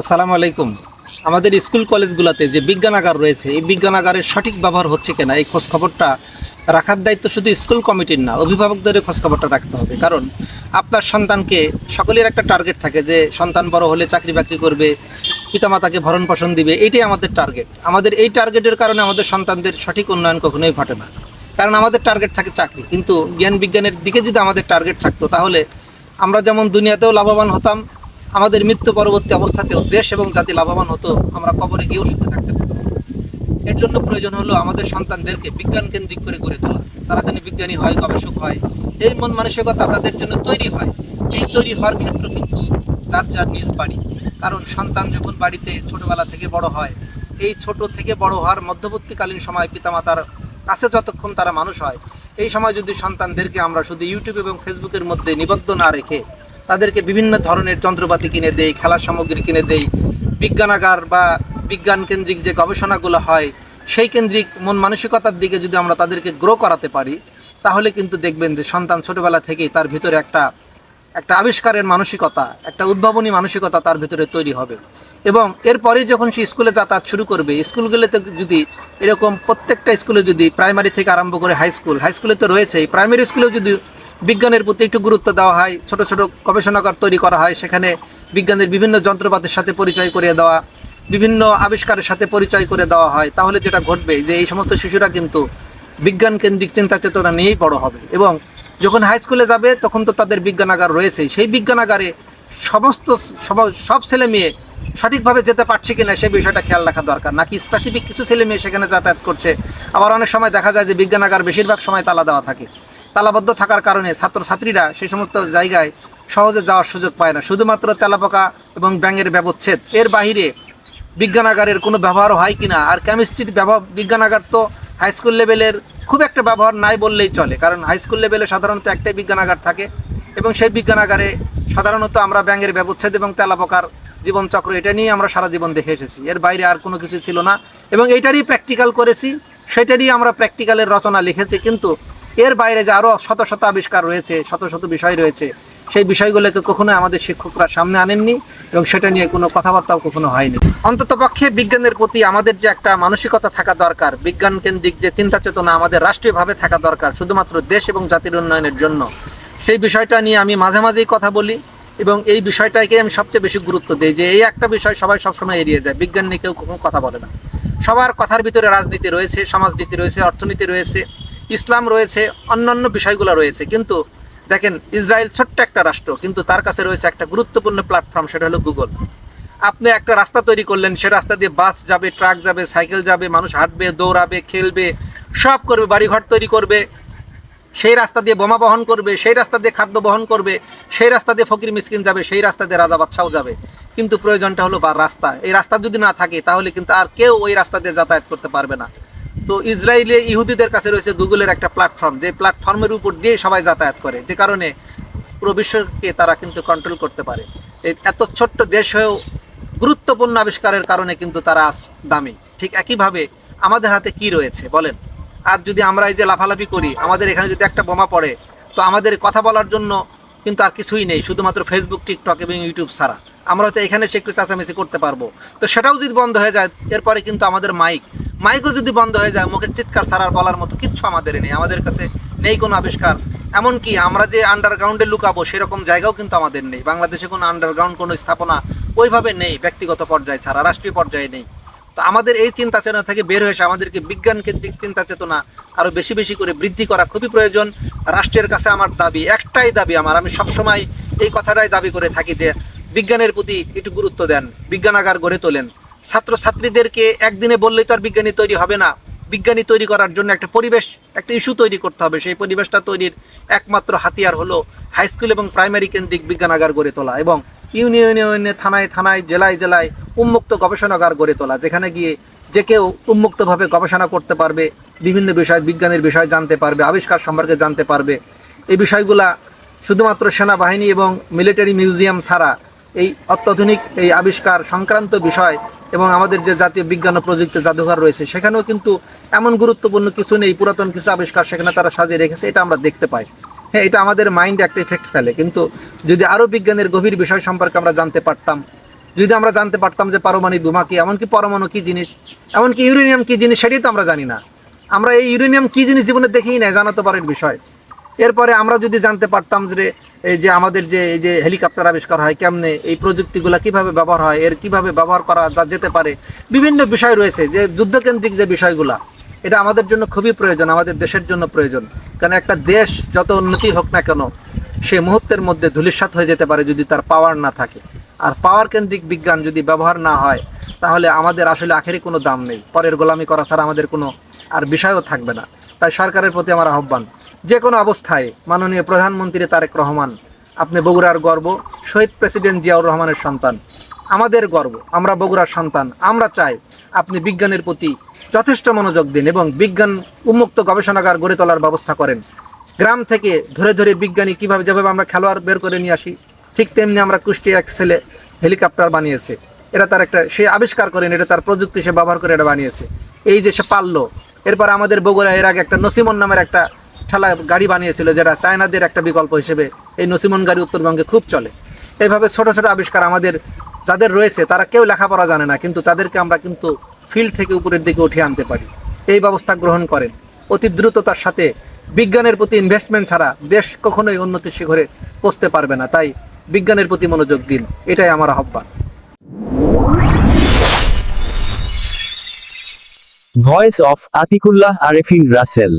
আসসালামু আলাইকুম। আমাদের স্কুল কলেজগুলোতে যে বিজ্ঞানাগার রয়েছে, এই বিজ্ঞানাগারের সঠিক ব্যবহার হচ্ছে কিনা এই খোঁজখবরটা রাখার দায়িত্ব শুধু স্কুল কমিটির না, অভিভাবকদেরও খোঁজখবরটা রাখতে হবে। কারণ আপনার সন্তানকে সকলের একটা টার্গেট থাকে যে সন্তান বড় হলে চাকরি বাকরি করবে, পিতামাতাকে ভরণ পোষণ দিবে, এইটাই আমাদের টার্গেট। আমাদের এই টার্গেটের কারণে আমাদের সন্তানদের সঠিক উন্নয়ন কখনোই ঘটে না। কারণ আমাদের টার্গেট থাকে চাকরি, কিন্তু জ্ঞান বিজ্ঞানের দিকে যদি আমাদের টার্গেট থাকতো তাহলে আমরা যেমন দুনিয়াতেও লাভবান হতাম, আমাদের মৃত্যু পরবর্তী অবস্থাতেও দেশ এবং জাতি লাভবান হতো, আমরা কবরে গিয়েও সুখে থাকতে পারতাম। এর জন্য প্রয়োজন হলো আমাদের সন্তানদেরকে বিজ্ঞান কেন্দ্রিক করে গড়ে তোলা, তারা যেন বিজ্ঞানী হয়, গবেষক হয়, এই মন মানসিকতা তাদের জন্য তৈরি হয়। এই তৈরি হওয়ার ক্ষেত্র কিন্তু যার যার নিজ বাড়ি। কারণ সন্তান যখন বাড়িতে ছোটবেলা থেকে বড় হয়, এই ছোট থেকে বড় হওয়ার মধ্যবর্তীকালীন সময় পিতামাতার কাছে যতক্ষণ তারা মানুষ হয়, এই সময় যদি সন্তানদেরকে আমরা শুধু ইউটিউব এবং ফেসবুকের মধ্যে নিবদ্ধ না রেখে তাদেরকে বিভিন্ন ধরনের যন্ত্রপাতি কিনে দেই, খেলার সামগ্রী কিনে দেই, বিজ্ঞানাগার বা বিজ্ঞান কেন্দ্রিক যে গবেষণাগুলো হয় সেই কেন্দ্রিক মন মানসিকতার দিকে যদি আমরা তাদেরকে গ্রো করাতে পারি, তাহলে কিন্তু দেখবেন যে সন্তান ছোটবেলা থেকেই তার ভিতরে একটা একটা আবিষ্কারের মানসিকতা, একটা উদ্ভাবনী মানসিকতা তার ভিতরে তৈরি হবে। এবং এরপরে যখন সে স্কুলে যাতায়াত শুরু করবে, স্কুলগুলোতে যদি এরকম প্রত্যেকটা স্কুলে যদি প্রাইমারি থেকে আরম্ভ করে হাই স্কুলে তো রয়েছেই, প্রাইমারি স্কুলেও যদি বিজ্ঞানের প্রতি একটু গুরুত্ব দেওয়া হয়, ছোট ছোট গবেষণাগার তৈরি করা হয়, সেখানে বিজ্ঞানের বিভিন্ন যন্ত্রপাতির সাথে পরিচয় করিয়ে দেওয়া, বিভিন্ন আবিষ্কারের সাথে পরিচয় করে দেওয়া হয়, তাহলে যেটা ঘটবে যে এই সমস্ত শিশুরা কিন্তু বিজ্ঞান কেন্দ্রিক চিন্তা চেতনা নিয়েই বড় হবে। এবং যখন হাই স্কুলে যাবে তখন তো তাদের বিজ্ঞানাগার রয়েছে, সেই বিজ্ঞানাগারে সমস্ত সব ছেলে মেয়ে সঠিকভাবে যেতে পারছে কিনা সেই বিষয়টা খেয়াল রাখা দরকার, নাকি স্পেসিফিক কিছু ছেলে মেয়ে সেখানে যাতায়াত করছে। আবার অনেক সময় দেখা যায় যে বিজ্ঞানাগার বেশিরভাগ সময় তালা দেওয়া থাকে, তালাবদ্ধ থাকার কারণে ছাত্রছাত্রীরা সেই সমস্ত জায়গায় সহজে যাওয়ার সুযোগ পায় না। শুধুমাত্র তেলাপোকা এবং ব্যাঙের ব্যবচ্ছেদ, এর বাহিরে বিজ্ঞানাগারের কোনো ব্যবহার হয় কিনা। আর কেমিস্ট্রির বিজ্ঞানাগার তো হাই স্কুল লেভেলের খুব একটা ব্যবহার নাই বললেই চলে, কারণ হাই স্কুল লেভেলে সাধারণত একটাই বিজ্ঞানাগার থাকে, এবং সেই বিজ্ঞানাগারে সাধারণত আমরা ব্যাঙের ব্যবচ্ছেদ এবং তেলাপোকার জীবনচক্র এটা নিয়ে আমরা সারা জীবন দেখে এসেছি, এর বাইরে আর কোনো কিছু ছিল না। এবং এইটারই প্র্যাকটিক্যাল করেছি, সেটারই আমরা প্র্যাকটিক্যালের রচনা লিখেছি। কিন্তু এর বাইরে যে আরও শত শত আবিষ্কার রয়েছে, শত শত বিষয় রয়েছে, সেই বিষয়গুলোকে কখনোই আমাদের শিক্ষকরা সামনে আনেননি এবং সেটা নিয়ে কোনো কথাবার্তাও কখনো হয়নি। অন্ততপক্ষে বিজ্ঞানের প্রতি আমাদের যে একটা মানসিকতা থাকা দরকার, বিজ্ঞান কেন্দ্রিক যে চিন্তা চেতনা আমাদের রাষ্ট্রীয়ভাবে থাকা দরকার শুধুমাত্র দেশ এবং জাতির উন্নয়নের জন্য, সেই বিষয়টা নিয়ে আমি মাঝে মাঝেই কথা বলি এবং এই বিষয়টাকে আমি সবচেয়ে বেশি গুরুত্ব দিই। যে এই একটা বিষয় সবাই সবসময় এড়িয়ে যায়, বিজ্ঞান নিয়ে কেউ কখনো কথা বলে না। সবার কথার ভিতরে রাজনীতি রয়েছে, সমাজনীতি রয়েছে, অর্থনীতি রয়েছে, ইসলাম রয়েছে, অন্যান্য বিষয়গুলো রয়েছে। কিন্তু দেখেন, ইসরায়েল ছোট্ট একটা রাষ্ট্র, কিন্তু তার কাছে রয়েছে একটা গুরুত্বপূর্ণ প্ল্যাটফর্ম, সেটা হলো গুগল। আপনি একটা রাস্তা তৈরি করলেন, সে রাস্তা দিয়ে বাস যাবে, ট্রাক যাবে, সাইকেল যাবে, মানুষ হাঁটবে, দৌড়াবে, খেলবে, সব করবে, বাড়িঘর তৈরি করবে, সেই রাস্তা দিয়ে বোমা বহন করবে, সেই রাস্তা দিয়ে খাদ্য বহন করবে, সেই রাস্তা দিয়ে ফকির মিসকিন যাবে, সেই রাস্তা দিয়ে রাজা বাদশাও যাবে। কিন্তু প্রয়োজনটা হলো বা রাস্তা, এই রাস্তা যদি না থাকে তাহলে কিন্তু আর কেউ ওই রাস্তা দিয়ে যাতায়াত করতে পারবে না। তো ইসরায়েলে ইহুদিদের কাছে রয়েছে গুগলের একটা প্ল্যাটফর্ম, যে প্ল্যাটফর্মের উপর দিয়ে সবাই যাতায়াত করে, যে কারণে পুরো বিশ্বকে তারা কিন্তু কন্ট্রোল করতে পারে। এই এত ছোট্ট দেশ হয়েও গুরুত্বপূর্ণ আবিষ্কারের কারণে কিন্তু তারা দামি। ঠিক একইভাবে আমাদের হাতে কি রয়েছে বলেন? আর যদি আমরা এই যে লাফালাফি করি, আমাদের এখানে যদি একটা বোমা পড়ে, তো আমাদের কথা বলার জন্য কিন্তু আর কিছুই নেই, শুধুমাত্র ফেসবুক, টিকটক এবং ইউটিউব ছাড়া। আমরা তো এখানে সে একটু চাচামেচি করতে পারবো, তো সেটাও যদি বন্ধ হয়ে যায়, এরপরে কিন্তু আমাদের মাইকও যদি বন্ধ হয়ে যায়, মুখের চিৎকার ছাড়ার বলার মতো কিচ্ছু আমাদের নেই, আমাদের কাছে নেই কোনো আবিষ্কার। এমনকি আমরা যে আন্ডারগ্রাউন্ডে লুকাবো সেরকম জায়গাও কিন্তু আমাদের নেই। বাংলাদেশে কোনো আন্ডারগ্রাউন্ড কোনো স্থাপনা ওইভাবে নেই, ব্যক্তিগত পর্যায়ে ছাড়া, রাষ্ট্রীয় পর্যায়ে নেই। তো আমাদের এই চিন্তা চেতনা থেকে বের হয়ে এসে আমাদেরকে বিজ্ঞান কেন্দ্রিক চিন্তা চেতনা আরও বেশি বেশি করে বৃদ্ধি করা খুবই প্রয়োজন। রাষ্ট্রের কাছে আমার দাবি, একটাই দাবি আমার, আমি সবসময় এই কথাটাই দাবি করে থাকি যে বিজ্ঞানের প্রতি একটু গুরুত্ব দেন, বিজ্ঞানাগার গড়ে তোলেন। ছাত্রছাত্রীদেরকে একদিনে বললেই তো আর বিজ্ঞানী তৈরি হবে না। বিজ্ঞানী তৈরি করার জন্য একটা পরিবেশ, একটা ইস্যু তৈরি করতে হবে। সেই পরিবেশটা তৈরির একমাত্র হাতিয়ার হলো হাই স্কুল এবং প্রাইমারি কেন্দ্রিক বিজ্ঞানাগার গড়ে তোলা, এবং ইউনিয়নে, থানায় থানায়, জেলায় জেলায় উন্মুক্ত গবেষণাগার গড়ে তোলা, যেখানে গিয়ে যে কেউ উন্মুক্তভাবে গবেষণা করতে পারবে, বিভিন্ন বিষয়, বিজ্ঞানের বিষয় জানতে পারবে, আবিষ্কার সম্পর্কে জানতে পারবে। এই বিষয়গুলা শুধুমাত্র সেনাবাহিনী এবং মিলিটারি মিউজিয়াম ছাড়া এই অত্যাধুনিক এই আবিষ্কার সংক্রান্ত বিষয় এবং আমাদের যে জাতীয় বিজ্ঞান ও প্রযুক্তি জাদুঘর রয়েছে, সেখানেও কিন্তু এমন গুরুত্বপূর্ণ কিছু নেই, পুরাতন কিছু আবিষ্কার সেখানে তারা সাজিয়ে রেখেছে, এটা আমরা দেখতে পাই। হ্যাঁ, এটা আমাদের মাইন্ডে একটা ইফেক্ট ফেলে। কিন্তু যদি আরও বিজ্ঞানের গভীর বিষয় সম্পর্কে আমরা জানতে পারতাম, যদি আমরা জানতে পারতাম যে পারমাণবিক বোমা কি, এমনকি পরমাণু কি জিনিস, এমনকি ইউরেনিয়াম কি জিনিস, সেটাই তো আমরা জানি না। আমরা এই ইউরেনিয়াম কি জিনিস জীবনে দেখেই নাই, জানা তো পারের বিষয়। এরপরে আমরা যদি জানতে পারতাম যে এই যে আমাদের যে এই যে হেলিকপ্টার আবিষ্কার হয় কেমনে, এই প্রযুক্তিগুলো কিভাবে ব্যবহার হয়, এর কিভাবে ব্যবহার করা যেতে পারে, বিভিন্ন বিষয় রয়েছে যে যুদ্ধকেন্দ্রিক যে বিষয়গুলা, এটা আমাদের জন্য খুবই প্রয়োজন, আমাদের দেশের জন্য প্রয়োজন। কারণ একটা দেশ যত উন্নতি হোক না কেন, সে মুহূর্তের মধ্যে ধূলিসাৎ হয়ে যেতে পারে যদি তার পাওয়ার না থাকে। আর পাওয়ার কেন্দ্রিক বিজ্ঞান যদি ব্যবহার না হয়, তাহলে আমাদের আসলে আখেরি কোনো দাম নেই, পরের গোলামি করা ছাড়া আমাদের কোনো আর বিষয়ও থাকবে না। তাই সরকারের প্রতি আমার আহ্বান, যে কোনো অবস্থায় মাননীয় প্রধানমন্ত্রী তারেক রহমান, আপনি বগুড়ার গর্ব, শহীদ প্রেসিডেন্ট জিয়াউর রহমানের সন্তান, আমাদের গর্ব, আমরা বগুড়ার সন্তান। আমরা চাই আপনি বিজ্ঞানের প্রতি যথেষ্ট মনোযোগ দিন এবং বিজ্ঞান উন্মুক্ত গবেষণাগার গড়ে তোলার ব্যবস্থা করেন। গ্রাম থেকে ধরে ধরে বিজ্ঞানী কীভাবে, যেভাবে আমরা খেলোয়াড় বের করে নিয়ে আসি, ঠিক তেমনি আমরা কুষ্টিয়া এক ছেলে হেলিকপ্টার বানিয়েছে, এটা তার একটা সে আবিষ্কার করেন, এটা তার প্রযুক্তি সে ব্যবহার করে এটা বানিয়েছে, এই যে সে পারলো। এরপর আমাদের বগুড়া এর আগে একটা নসিমন নামের একটা ঠেলা গাড়ি বানিয়েছিল, যেটা চায়নাদের একটা বিকল্প হিসেবে এই নসিমন গাড়ি উত্তরবঙ্গে খুব চলে। এইভাবে ছোট ছোট আবিষ্কার আমাদের যাদের রয়েছে, তারা কেউ লেখাপড়া জানে না, কিন্তু তাদেরকে আমরা কিন্তু ফিল্ড থেকে উপরের দিকে উঠিয়ে আনতে পারি। এই ব্যবস্থা গ্রহণ করেন অতি দ্রুততার সাথে। বিজ্ঞানের প্রতি ইনভেস্টমেন্ট ছাড়া দেশ কখনোই উন্নতির শিখরে পৌঁছতে পারবে না। তাই বিজ্ঞানের প্রতি মনোযোগ দিন, এটাই আমার আহ্বান। Voice of Atiqullah Arefin Rasel.